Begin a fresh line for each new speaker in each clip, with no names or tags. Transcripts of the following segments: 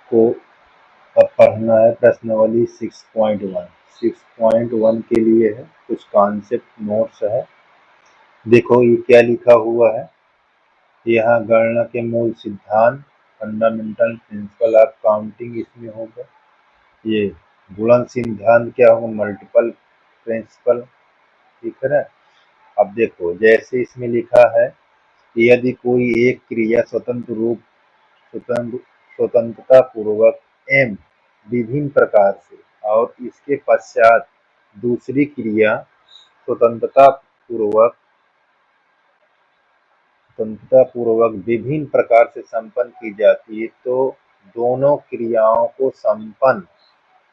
आपको अब पढ़ना है प्रश्नावली 6.1। 6.1 के लिए है कुछ कॉन्सेप्ट नोट्स है। देखो ये क्या लिखा हुआ है, यहाँ गणना के मूल सिद्धांत, फंडामेंटल प्रिंसिपल ऑफ काउंटिंग इसमें होगा। ये गुणन सिद्धांत क्या होगा, मल्टीपल प्रिंसिपल, ठीक है ना। अब देखो जैसे इसमें लिखा है कि यदि कोई एक क्रिया स्वतंत्रता पूर्वक एम विभिन्न प्रकार से और इसके पश्चात दूसरी क्रिया स्वतंत्रता पूर्वक विभिन्न प्रकार से संपन्न की जाती है, तो दोनों क्रियाओं को संपन्न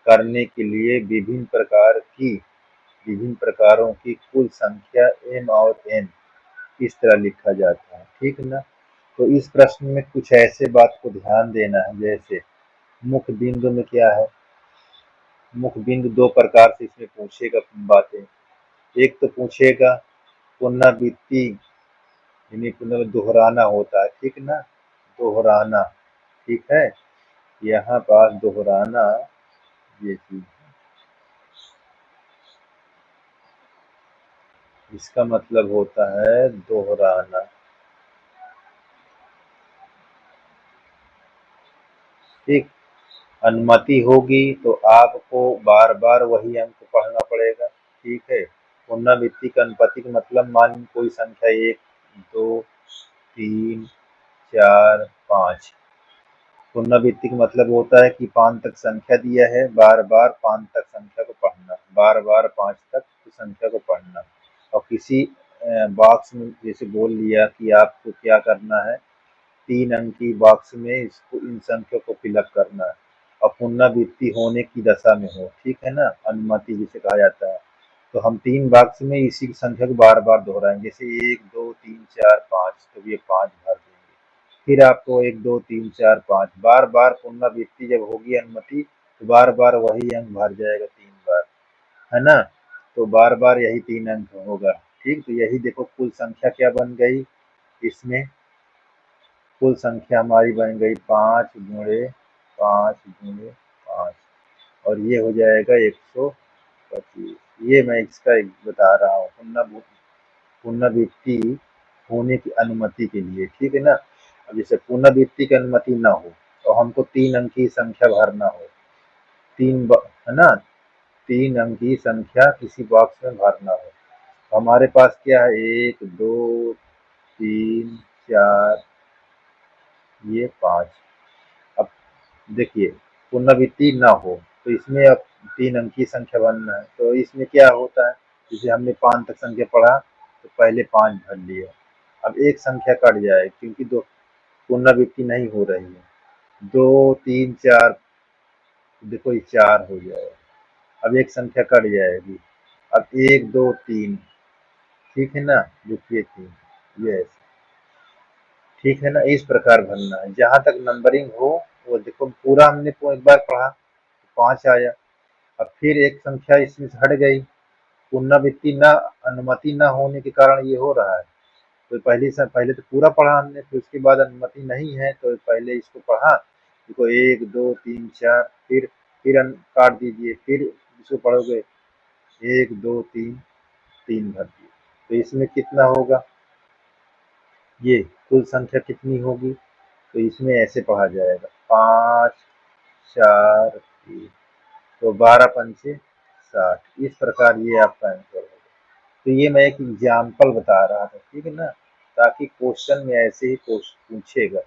करने के लिए विभिन्न प्रकारों की कुल संख्या m और n इस तरह लिखा जाता है, ठीक ना। तो इस प्रश्न में कुछ ऐसे बात को ध्यान देना है, जैसे मुख्य बिंदु में क्या है, मुख्य बिंदु दो प्रकार से इसमें पूछेगा बातें। एक तो पूछेगा पुनरावृत्ति, यानी दोहराना होता है, ठीक ना, दोहराना, ठीक है। यहाँ पास दोहराना ये चीज, इसका मतलब होता है दोहराना, ठीक। अनुमति होगी तो आपको बार बार वही अंक पढ़ना पड़ेगा, ठीक है। पुनरावृत्ति का अनुमति का मतलब, मान कोई संख्या 1 2 3 4 5, पुनरावृत्ति का मतलब होता है कि 5 तक संख्या दिया है, बार बार 5 तक संख्या को पढ़ना, बार बार 5 तक संख्या को पढ़ना। और किसी बॉक्स में जैसे बोल लिया कि आपको क्या करना है, 3 अंक की बॉक्स में इसको इन संख्या को फिलअप करना है और पुनरावृत्ति होने की दशा में हो, ठीक है ना, अनुमति जिसे कहा जाता है। तो हम 3 बॉक्स में इसी की संख्या को बार बार दोहराएंगे, जैसे 1 2 3 4 5, तो ये 5 भर देंगे। फिर आपको 1 2 3 4 5 बार बार पुनरावृत्ति जब होगी अनुमति, तो बार बार वही अंक भर जाएगा 3 बार, है ना। तो बार बार यही 3 अंक होगा, ठीक। तो यही देखो कुल संख्या क्या बन गई, इसमें कुल संख्या हमारी बन गई 5 गुणे 5 गुणे 5, और ये हो जाएगा 125। ये मैं इसका एक बता रहा हूँ पुनरावृत्ति होने की अनुमति के लिए, ठीक है ना। अब जैसे पुनरावृत्ति की अनुमति ना हो तो हमको 3 अंक की संख्या भरना हो, है ना, 3 अंक की संख्या किसी बॉक्स में भरना हो, तो हमारे पास क्या है, 1 2 3 4 ये 5। अब देखिए पुनरावृत्ति ना हो तो इसमें अब 3 अंक की संख्या बनना है, तो इसमें क्या होता है, जैसे हमने 5 तक संख्या पढ़ा तो पहले 5 भर लिया, अब एक संख्या कट जाए क्योंकि दो पुनरावृत्ति नहीं हो रही है, 2 3 4, देखो ये 4 हो जाएगा, अब एक संख्या कट जाएगी, अब 1 2 3, ठीक है ना, देखिए 3, ये ऐसे, ठीक है ना। इस प्रकार भरना है, जहां तक नंबरिंग हो वो देखो पूरा हमने एक बार पढ़ा 5 आया, अब फिर एक संख्या इसमें से हट गई, पुनरावृत्ति न अनुमति न होने के कारण ये हो रहा है। तो पहले तो पूरा पढ़ा हमने, फिर उसके बाद अनुमति नहीं है तो पहले इसको पढ़ा, देखो 1 2 3 4, फिर काट दीजिए, फिर इसको पढ़ोगे 1 2 3 3 भर दिए, तो इसमें कितना होगा, ये कुल संख्या कितनी होगी, तो इसमें ऐसे पढ़ा जाएगा 5 4 3, तो 12 पंचे 60, इस प्रकार ये आपका आंसर होगा। तो ये मैं एक एग्जाम्पल बता रहा था, ठीक है ना, ताकि क्वेश्चन में ऐसे ही पूछेगा,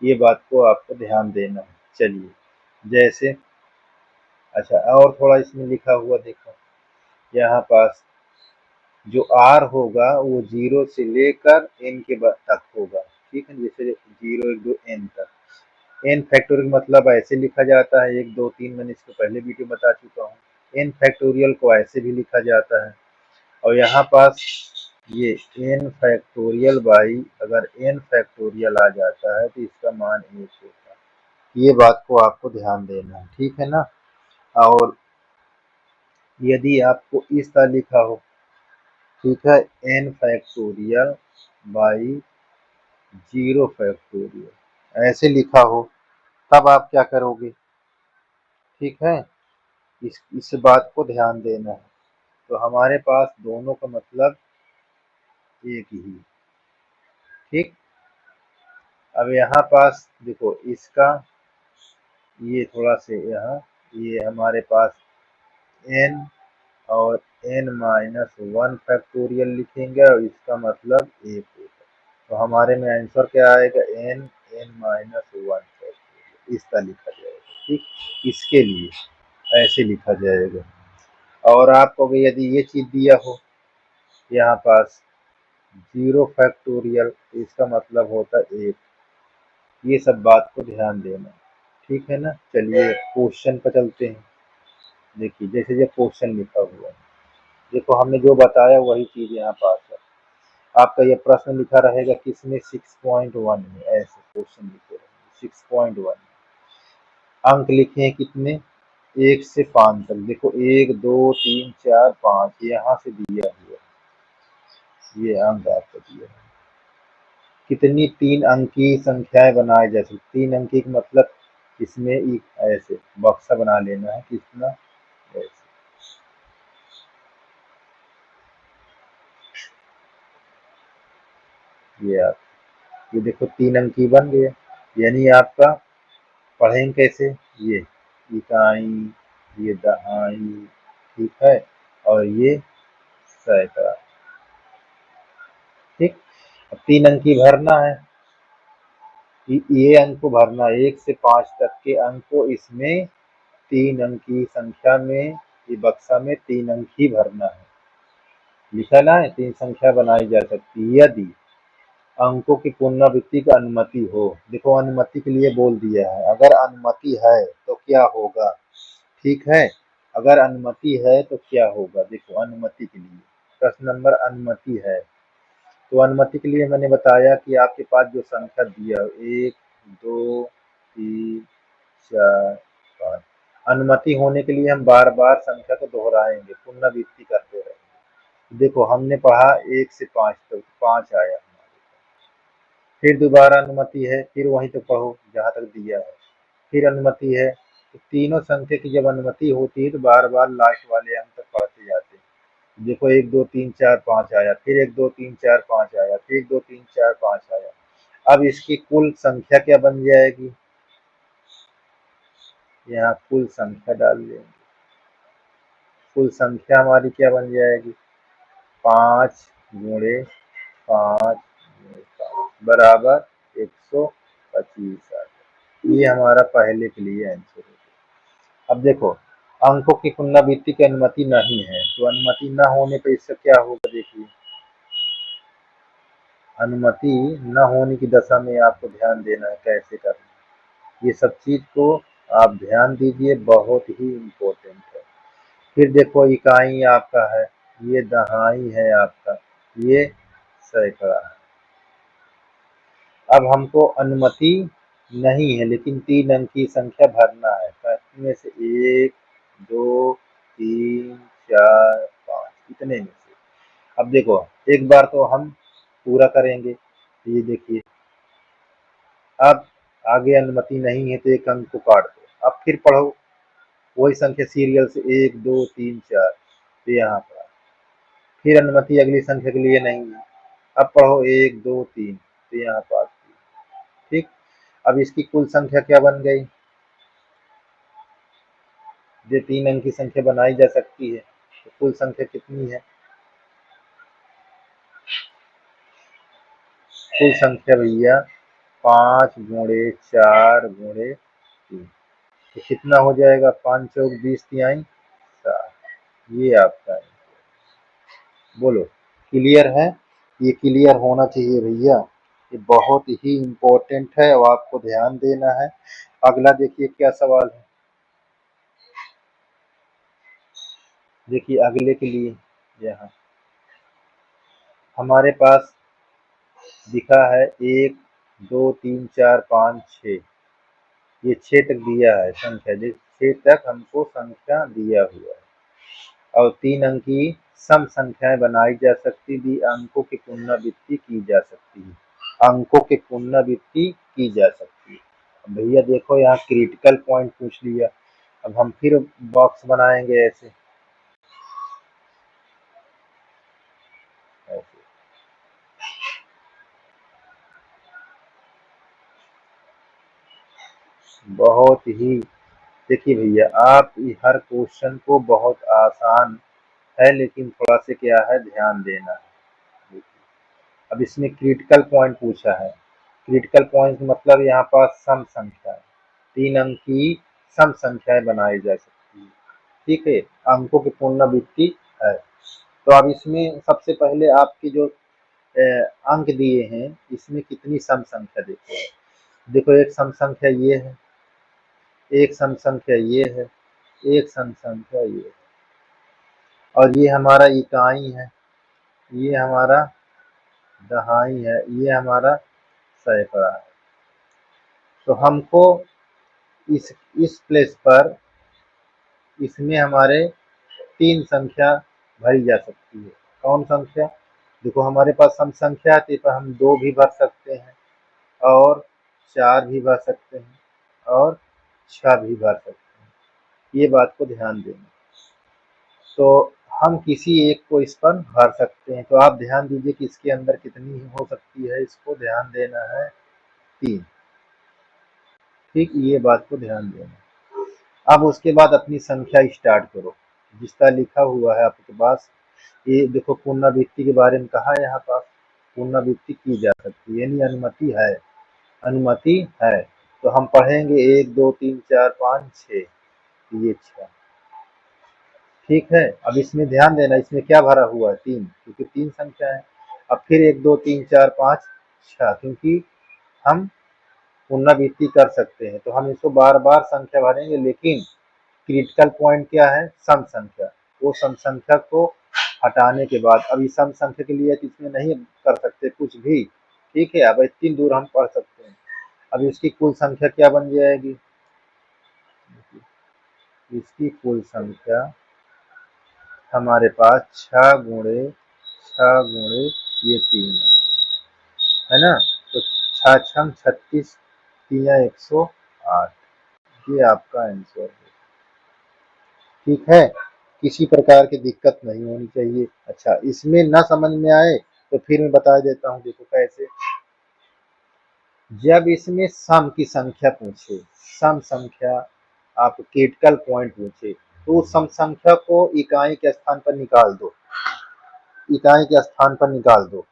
ये बात को आपको ध्यान देना है। चलिए जैसे, अच्छा और थोड़ा इसमें लिखा हुआ देखो, यहाँ पास जो r होगा वो 0 से लेकर n के तक होगा, ठीक है, जैसे 0 1 2 n तक, n फैक्टोरियल मतलब ऐसे लिखा जाता है, 1 2 3 मैंने इसको पहले वीडियो बता चुका हूँ, n फैक्टोरियल को ऐसे भी लिखा जाता है, और यहाँ पास ये n फैक्टोरियल बाई अगर n फैक्टोरियल आ जाता है तो इसका मान 1 होता है, ये बात को आपको ध्यान देना है, ठीक है ना। और यदि आपको इस तरह लिखा हो, ठीक है, n फैक्टोरियल बाई 0 फैक्टोरियल ऐसे लिखा हो, तब आप क्या करोगे, ठीक है। इस बात को ध्यान देना है। तो हमारे पास दोनों का मतलब एक ही, ठीक। अब यहाँ पास देखो इसका ये थोड़ा से यहाँ, ये हमारे पास n और n-1 फैक्टोरियल लिखेंगे और इसका मतलब एक होगा। तो हमारे में आंसर क्या आएगा, n-1 फैक्टोरियल। इस तरह लिखा जाएगा, ठीक। इसके लिए ऐसे लिखा जाएगा। और आपको यदि ये चीज दिया हो यहाँ पास 0 फैक्टोरियल, तो इसका मतलब होता है 1। ये सब बात को ध्यान देना, ठीक है ना। चलिए क्वेश्चन पर चलते हैं। देखिए जैसे ये क्वेश्चन लिखा हुआ है, देखो हमने जो बताया वही चीज यहाँ पास है। आपका ये प्रश्न लिखा रहेगा किसमें, 6.1 में। ऐसे क्वेश्चन लिखे रहेंगे 6.1। अंक लिखे हैं कितने, 1 से 5 तक। देखो 1 2 3 4 5 यहाँ से दिया हुआ है, ये अंक आपको दिया है। कितनी 3 अंकी संख्याएं बनाई जा सकती, 3 अंकी का मतलब इसमें एक ऐसे बक्सा बना लेना है, कितना ऐसे। ये देखो 3 अंकी बन गए, यानी आपका पढ़ेंगे कैसे, ये इकाई, ये दहाई, ठीक है, और ये सैकड़ा, ठीक। अब 3 अंकी भरना है, ये अंक को भरना है, 1 से 5 तक के अंक को इसमें 3 अंकी संख्या में, ये बक्सा में 3 अंक ही भरना है। लिखा ना है 3 संख्या बनाई जा सकती है यदि अंकों की पुनरावृत्ति की अनुमति हो। देखो अनुमति के लिए बोल दिया है, अगर अनुमति है तो क्या होगा, ठीक है। अगर अनुमति है तो क्या होगा, देखो अनुमति के लिए प्रश्न नंबर अनुमति है, तो अनुमति के लिए मैंने बताया कि आपके पास जो संख्या दिया 1 2 3 4 5, अनुमति होने के लिए हम बार बार संख्या को दोहराएंगे, पुनरावृत्ति करते रहेंगे। देखो हमने पढ़ा 1 से 5 तक, 5 आया, फिर दोबारा अनुमति है, फिर वहीं तक पढ़ो जहाँ तक दिया है, फिर अनुमति है। तो तीनों संख्या की जब अनुमति होती है तो बार बार लास्ट वाले अंक तक पढ़ते जाते हैं। देखो 1 2 3 4 5 आया, फिर 1 2 3 4 5 आया, फिर 1 2 3 4 5 आया। अब इसकी कुल संख्या क्या बन जाएगी, यहाँ कुल संख्या डाल देंगे। कुल संख्या हमारी क्या बन जाएगी, 5 गुणे 5 बराबर 125 आ गया। ये हमारा पहले के लिए आंसर है। अब देखो अंकों की पुनरावृत्ति की अनुमति नहीं है, तो अनुमति न होने पर इससे क्या होगा, देखिए अनुमति न होने की दशा में आपको ध्यान देना है कैसे करना, ये सब चीज को आप ध्यान दीजिए, बहुत ही इम्पोर्टेंट है। फिर देखो इकाई आपका है, ये दहाई है आपका, ये सैकड़ा है। अब हमको अनुमति नहीं है लेकिन 3 अंक की संख्या भरना है, तो इनमें से 1 2 3 4 5 इतने में से। अब देखो एक बार तो हम पूरा करेंगे, ये देखिए अब आगे अनुमति नहीं है तो एक अंक को काट दो, अब फिर पढ़ो वही संख्या सीरियल से 1 2 3 4, तो यहाँ पर फिर अनुमति अगली संख्या के लिए नहीं है, अब पढ़ो 1 2 3, तो यहाँ पर, ठीक। अब इसकी कुल संख्या क्या बन गई, जो 3 अंक की संख्या बनाई जा सकती है, तो कुल संख्या कितनी है, कुल संख्या भैया 5 गुणे 4 गुणे 3, तो कितना हो जाएगा, 5 चौक 20 तिहाई 60। ये आपका है, बोलो क्लियर है, ये क्लियर होना चाहिए भैया, ये बहुत ही इम्पोर्टेंट है और आपको ध्यान देना है। अगला देखिए क्या सवाल है, देखिए अगले के लिए यहाँ हमारे पास दिखा है 1 2 3 4 5 6, ये 6 तक दिया है संख्या, 6 तक हमको संख्या दिया हुआ है और 3 अंक की सम संख्याएं बनाई जा सकती थी, अंकों की पुनरावृत्ति की जा सकती है, अंकों की पुनरावृत्ति की जा सकती है। भैया देखो यहाँ क्रिटिकल पॉइंट पूछ लिया। अब हम फिर बॉक्स बनाएंगे ऐसे ऐसे। बहुत ही, देखिए भैया आप हर क्वेश्चन को बहुत आसान है लेकिन थोड़ा से क्या है ध्यान देना है। अब इसमें क्रिटिकल पॉइंट पूछा है। क्रिटिकल पॉइंट मतलब यहाँ पास सम संख्या, 3 अंक की सम संख्याएं बनाई जा सकती है। ठीक है, अंकों की पुनरावृत्ति है। तो अब इसमें सबसे पहले आपके जो अंक दिए हैं इसमें कितनी सम संख्या देखो। देखो एक सम संख्या ये है, एक सम संख्या ये है, एक सम संख्या ये है, और ये हमारा इकाई है, ये हमारा दहाई है, ये हमारा सैकड़ा है। तो हमको इस प्लेस पर इसमें हमारे 3 संख्या भरी जा सकती है। कौन संख्या? देखो हमारे पास सम संख्या है तो हम 2 भी भर सकते हैं, और 4 भी भर सकते हैं, और 6 भी भर सकते हैं। ये बात को ध्यान देना। तो हम किसी एक को इस पर भर सकते हैं। तो आप ध्यान दीजिए कि इसके अंदर कितनी हो सकती है, इसको ध्यान देना है 3। ठीक, ये बात को ध्यान देना। अब उसके बाद अपनी संख्या स्टार्ट करो जिस तरह लिखा हुआ है आपके पास। ये देखो पुनरावृत्ति के बारे में कहा है, यहाँ पास पुनरावृत्ति की जा सकती है, यानी अनुमति है, अनुमति है। तो हम पढ़ेंगे 1 2 3 4 5 6, ये 6। ठीक है, अब इसमें ध्यान देना, इसमें क्या भरा हुआ है 3, क्योंकि 3 संख्या है। अब फिर 1 2 3 4 5 6, क्योंकि हम पुनरावृत्ति कर सकते हैं तो हम इसको बार बार संख्या भरेंगे। लेकिन क्रिटिकल पॉइंट क्या है? सम संख्या। वो सम संख्या को हटाने के बाद, अभी सम संख्या के लिए इसमें नहीं कर सकते कुछ भी। ठीक है, अब इतनी दूर हम पढ़ सकते हैं। अब इसकी कुल संख्या क्या बन जाएगी? इसकी कुल संख्या हमारे पास 6 गुणे 6 गुणे ये 3 है ना। तो 6 छम 36, 3 108, ये आपका आंसर है। ठीक है, किसी प्रकार की दिक्कत नहीं होनी चाहिए। अच्छा, इसमें ना समझ में आए तो फिर मैं बता देता हूँ, देखो कैसे। जब इसमें सम की संख्या पूछे, सम संख्या आप क्रिटिकल पॉइंट पूछे, तो उस सम संख्या को इकाई के स्थान पर निकाल दो, इकाई के स्थान पर निकाल दो।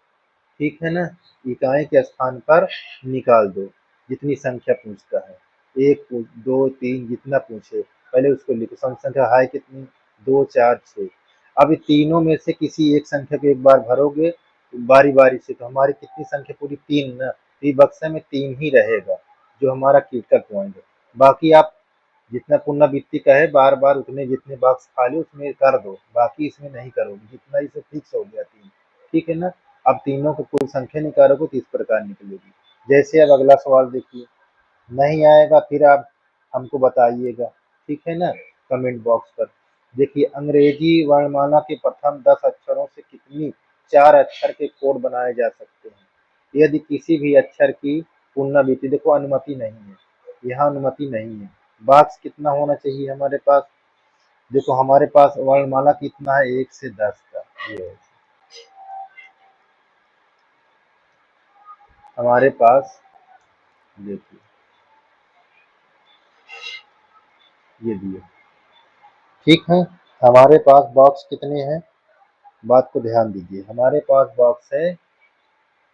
ठीक है ना, इकाई के स्थान पर निकाल दो जितनी संख्या पूछता है, 1 2 3 जितना पूछे पहले उसको लिखो। सम संख्या है कितनी? 2 4 6। अब तीनों में से किसी एक संख्या को एक बार भरोगे बारी बारी से, तो हमारी कितनी संख्या पूरी? 3 ना। तो ये बक्से में 3 ही रहेगा जो हमारा क्रिटिकल पॉइंट है। बाकी आप जितना पुनरावृत्ति का है बार बार उतने जितने बॉक्स खाली उसमें कर दो, बाकी इसमें नहीं करोगे, जितना इसे फिक्स हो गया 3। ठीक है ना। अब तीनों को कुल संख्या निकालोगे तो इस प्रकार निकलेगी। जैसे अब अगला सवाल देखिए, नहीं आएगा फिर आप हमको बताइएगा। ठीक है ना, कमेंट बॉक्स पर। देखिए अंग्रेजी वर्णमाला के प्रथम 10 अक्षरों से कितनी 4 अक्षर के कोड बनाए जा सकते हैं यदि किसी भी अक्षर की पुनरावृत्ति, देखो अनुमति नहीं है, यहाँ अनुमति नहीं है। बॉक्स कितना होना चाहिए हमारे पास? देखो हमारे पास वर्णमाला कितना है, 1 से 10 का। ये है हमारे पास, देखिए ये दिए। ठीक है, हमारे पास बॉक्स कितने हैं? बात को ध्यान दीजिए, हमारे पास बॉक्स है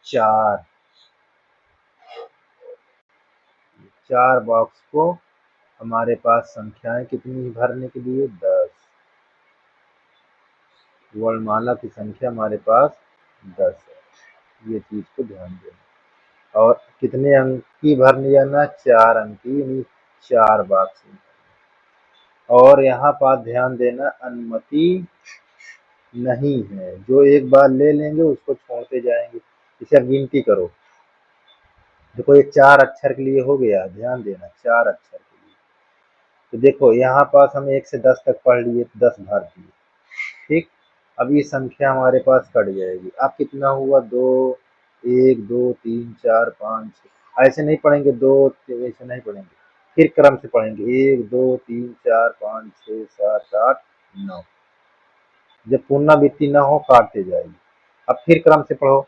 4। 4 बॉक्स को हमारे पास संख्याएं कितनी भरने के लिए? 10। वर्णमाला की संख्या हमारे पास 10 है, ये चीज को ध्यान देना। और कितने अंक की भरने जाना? 4 अंक की, यानी 4 बॉक्स। और यहाँ पास ध्यान देना, अनुमति नहीं है, जो एक बार ले लेंगे उसको छोड़ते जाएंगे। इसे अब गिनती करो। देखो ये 4 अक्षर के लिए हो गया, ध्यान देना 4 अक्षर के लिए। तो देखो यहाँ पास हम 1 से 10 तक पढ़ लिए, 10 भर दिए। ठीक, अब ये संख्या हमारे पास कट जाएगी। अब कितना हुआ? 2 1 2 3 4 5 ऐसे नहीं पढ़ेंगे, दो ऐसे नहीं पढ़ेंगे, फिर क्रम से पढ़ेंगे 1 2 3 4 5 6 7 8 9। जब पुनरावृत्ति न हो काटते जाएगी। अब फिर क्रम से पढ़ो,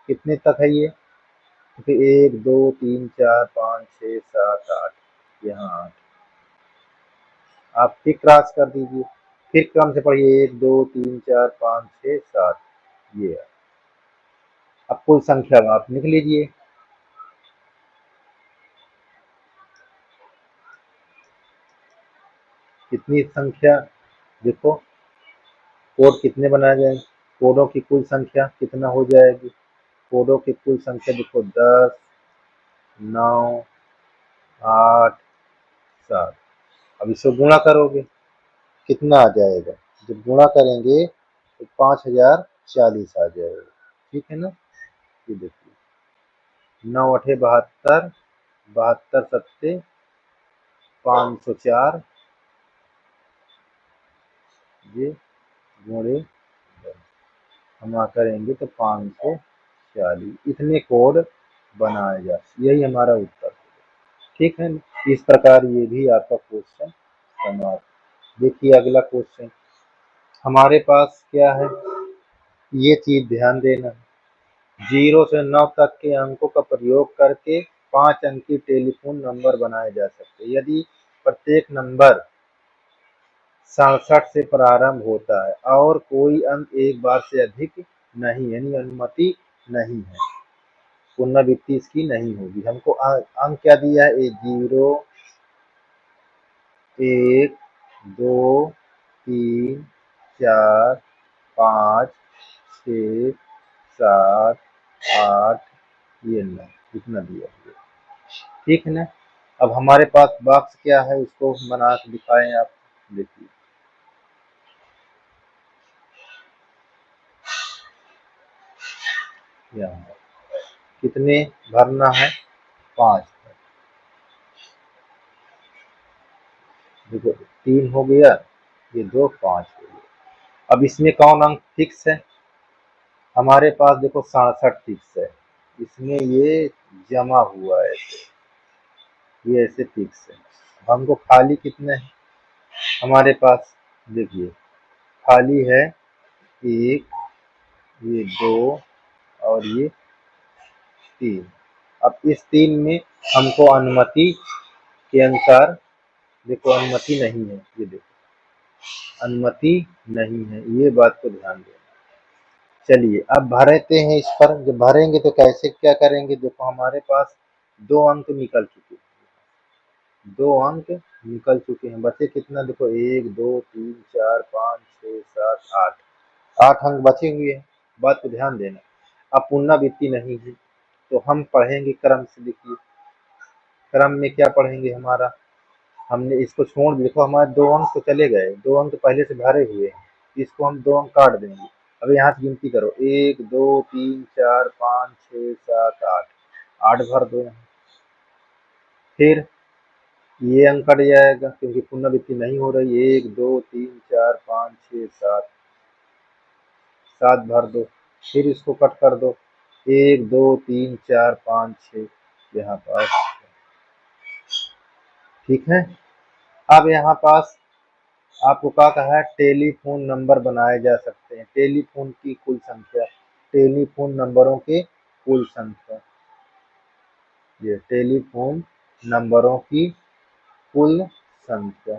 कितने तक है ये, तो फिर 1 2 3 4 5 6 7 8, यहाँ 8। आप फिर क्रॉस कर दीजिए, फिर क्रम से पढ़िए 1 2 3 4 5 6 7, ये है। अब कुल संख्या आप लिख लीजिए, कितनी संख्या, देखो कोड कितने बनाए जाएंगे, कोडों की कुल संख्या कितना हो जाएगी, कोडों की कुल संख्या देखो 10 9 8 7। अब इसको गुणा करोगे कितना आ जाएगा, जब गुणा करेंगे तो 5040 आ जाएगा, ठीक है ना। ये देखिए 9 8 72, 72 सत्ते 504, ये गुणे हम करेंगे तो 540, इतने कोड बनाए जा, यही हमारा उत्तर, ठीक है। इस प्रकार ये भी आपका क्वेश्चन समाप्त। देखिए अगला क्वेश्चन हमारे पास क्या है, ये चीज ध्यान देना, 0 से 9 तक के अंकों का प्रयोग करके 5 अंकी टेलीफोन नंबर बनाए जा सकते हैं, यदि प्रत्येक नंबर 67 से प्रारंभ होता है और कोई अंक एक बार से अधिक नहीं, यानी अनुमति नहीं है, पुनरावृत्ति इसकी नहीं होगी। हमको अंक क्या दिया है, 0 1 2 3 4 5 6 7 8, ये 9, इतना दिया हुआ, ठीक है ना। अब हमारे पास बॉक्स क्या है, उसको बना के दिखाएं आप, देखिए यहाँ कितने भरना है, 5, देखो 3 हो गया, ये 2 5 हो गया। अब इसमें कौन अंक फिक्स है, हमारे पास देखो 67 फिक्स है, इसमें ये जमा हुआ है, ये ऐसे फिक्स है। हमको खाली कितने है हमारे पास, देखिए खाली है 1, ये 2 और ये 3। अब इस 3 में हमको अनुमति के अनुसार, देखो अनुमति नहीं है, ये देखो अनुमति नहीं है, ये बात को ध्यान देना। चलिए अब भरते हैं इस पर, जब भरेंगे तो कैसे क्या करेंगे, देखो हमारे पास 2 अंक निकल चुके हैं, 2 अंक निकल चुके हैं, बचे कितना, देखो 1 2 3 4 5 6 7 8, 8 अंक बचे हुए हैं, बात को ध्यान देना। अब पुनरावृत्ति नहीं है तो हम पढ़ेंगे क्रम से, देखिए क्रम में क्या पढ़ेंगे, हमारा हमने इसको छोड़, देखो हमारे 2 अंक तो चले गए, 2 अंक तो पहले से भरे हुए हैं, इसको हम 2 अंक काट देंगे। अब यहाँ से गिनती करो 1 2 3 4 5 6 7 8, 8 भर दो यहाँ, फिर ये अंक कट जाएगा क्योंकि पुनरावृत्ति नहीं हो रही, 1 2 3 4 5 6 7, 7 भर दो, फिर इसको कट कर दो 1 2 3 4 5 6, यहाँ पास, ठीक है। अब यहाँ पास आपको क्या कहा है, टेलीफोन नंबर बनाए जा सकते हैं, टेलीफोन की कुल संख्या, टेलीफोन नंबरों के कुल संख्या, ये टेलीफोन नंबरों की कुल संख्या,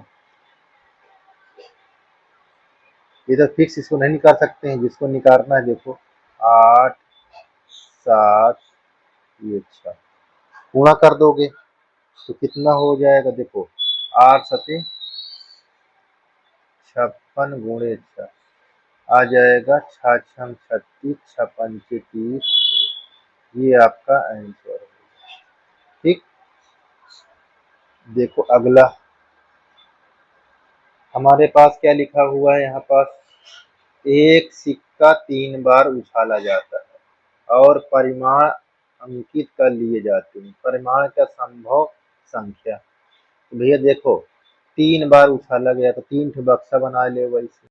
ये तो फिक्स इसको नहीं निकाल सकते हैं, जिसको निकालना है देखो 8 7, ये अच्छा पूरा कर दोगे तो कितना हो जाएगा, देखो 8 सते 56 गुणे अच्छा आ जाएगा 6 6 36, 6 पंचे 30, ये आपका आंसर है, ठीक। देखो अगला हमारे पास क्या लिखा हुआ है, यहाँ पास एक सिक्का 3 बार उछाला जाता है और परिमाण अंकित कर लिए जाते हैं, परिमाण का संभव संख्या, तो भैया देखो 3 बार उछाला गया तो 3 ठो बक्सा बना ले वैसे,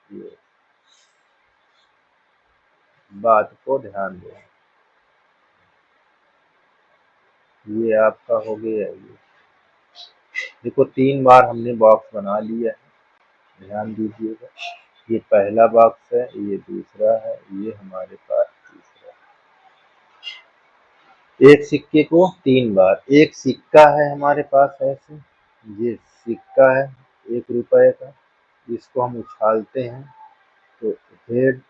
ये बात को ध्यान दो। ये आपका हो गया। ये देखो 3 बार हमने बॉक्स बना लिया है, ध्यान दीजिएगा। ये पहला बॉक्स है, ये दूसरा है, ये हमारे पास तीसरा है। एक सिक्के को 3 बार, एक सिक्का है हमारे पास ऐसे, ये सिक्का है 1 रुपए का, जिसको हम उछालते हैं तो हेड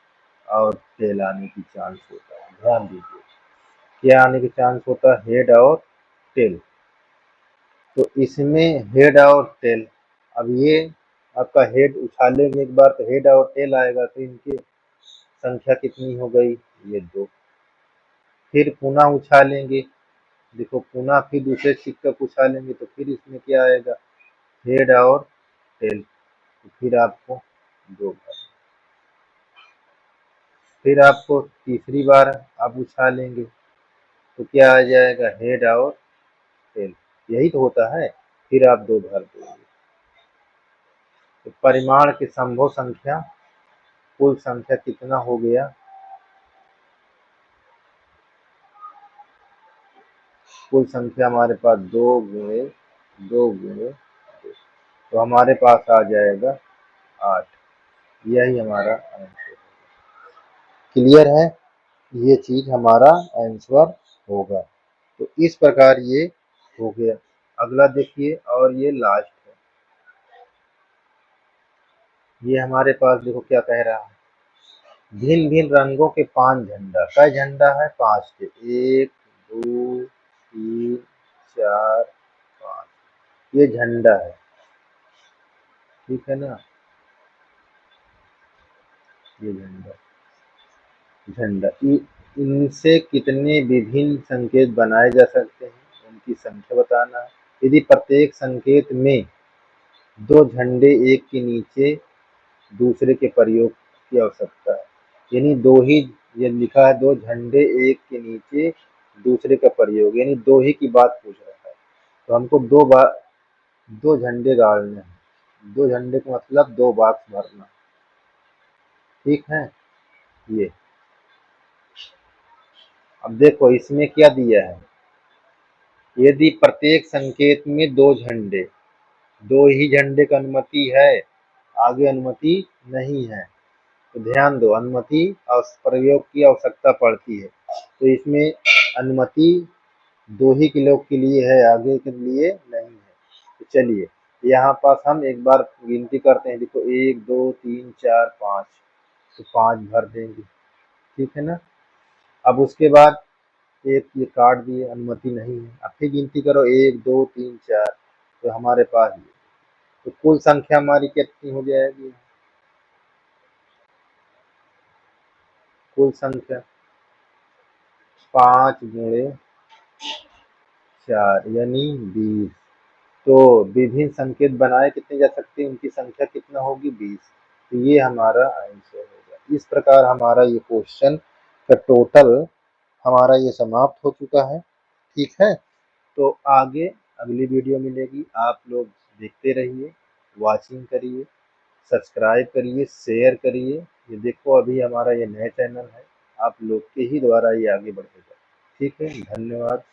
और टेल आने की चांस होता है। ध्यान दीजिए, क्या आने की चांस होता है? हेड और टेल। तो इसमें हेड और टेल, अब ये आपका हेड उछालेंगे एक बार तो हेड और टेल आएगा, तो इनकी संख्या कितनी हो गई? ये 2। फिर पुनः उछालेंगे, देखो पुनः फिर दूसरे सिक्के को उछालेंगे तो फिर इसमें क्या आएगा? हेड और टेल। तो फिर आपको 2 बार, फिर आपको तीसरी बार आप उछालेंगे तो क्या आ जाएगा? हेड और टेल। यही तो होता है। फिर आप 2 बार देंगे। तो परिमाण की संभव संख्या, कुल संख्या कितना हो गया? कुल संख्या हमारे पास 2 गुणे 2 गुणे 2, तो हमारे पास आ जाएगा 8। यही हमारा आंसर। क्लियर है? ये चीज हमारा आंसर होगा। तो इस प्रकार ये हो गया। अगला देखिए, और ये लास्ट है। ये हमारे पास देखो क्या कह रहा है, भिन्न भिन्न रंगों के 5 झंडा। कई झंडा है? 5 के। 1 2 3 4 5, ये झंडा है, ठीक है ना? ये झंडा झंडा इनसे कितने विभिन्न संकेत बनाए जा सकते हैं, उनकी संख्या बताना है। यदि प्रत्येक संकेत में 2 झंडे एक के नीचे दूसरे के प्रयोग की आवश्यकता है, यानी 2 ही, ये लिखा है 2 झंडे एक के नीचे दूसरे का प्रयोग, यानी 2 ही की बात पूछ रहा है। तो हमको 2 बार 2 झंडे गाड़ने हैं। 2 झंडे का मतलब 2 बॉक्स भरना, ठीक है? ये अब देखो इसमें क्या दिया है, यदि प्रत्येक संकेत में 2 झंडे, 2 ही झंडे की अनुमति है, आगे अनुमति नहीं है, तो ध्यान दो, अनुमति और प्रयोग की आवश्यकता पड़ती है। तो इसमें अनुमति 2 ही के लोग के लिए है, आगे के लिए नहीं है। तो चलिए यहाँ पास हम एक बार गिनती करते हैं। देखो 1 2 3 4 5, तो 5 भर देंगे, ठीक है ना? अब उसके बाद एक ये काट दिए, अनुमति नहीं है। अब फिर गिनती करो 1 2 3 4, तो हमारे पास ये, तो कुल संख्या हमारी कितनी हो जाएगी? कुल संख्या 5 गुणे 4 यानी 20। तो विभिन्न संकेत बनाए कितने जा सकते हैं, उनकी संख्या कितना होगी? 20। तो ये हमारा आंसर होगा। इस प्रकार हमारा ये क्वेश्चन का टोटल हमारा ये समाप्त हो चुका है, ठीक है? तो आगे अगली वीडियो मिलेगी, आप लोग देखते रहिए, वॉचिंग करिए, सब्सक्राइब करिए, शेयर करिए। ये देखो अभी हमारा ये नया चैनल है, आप लोग के ही द्वारा ये आगे बढ़ेगा, ठीक है? धन्यवाद।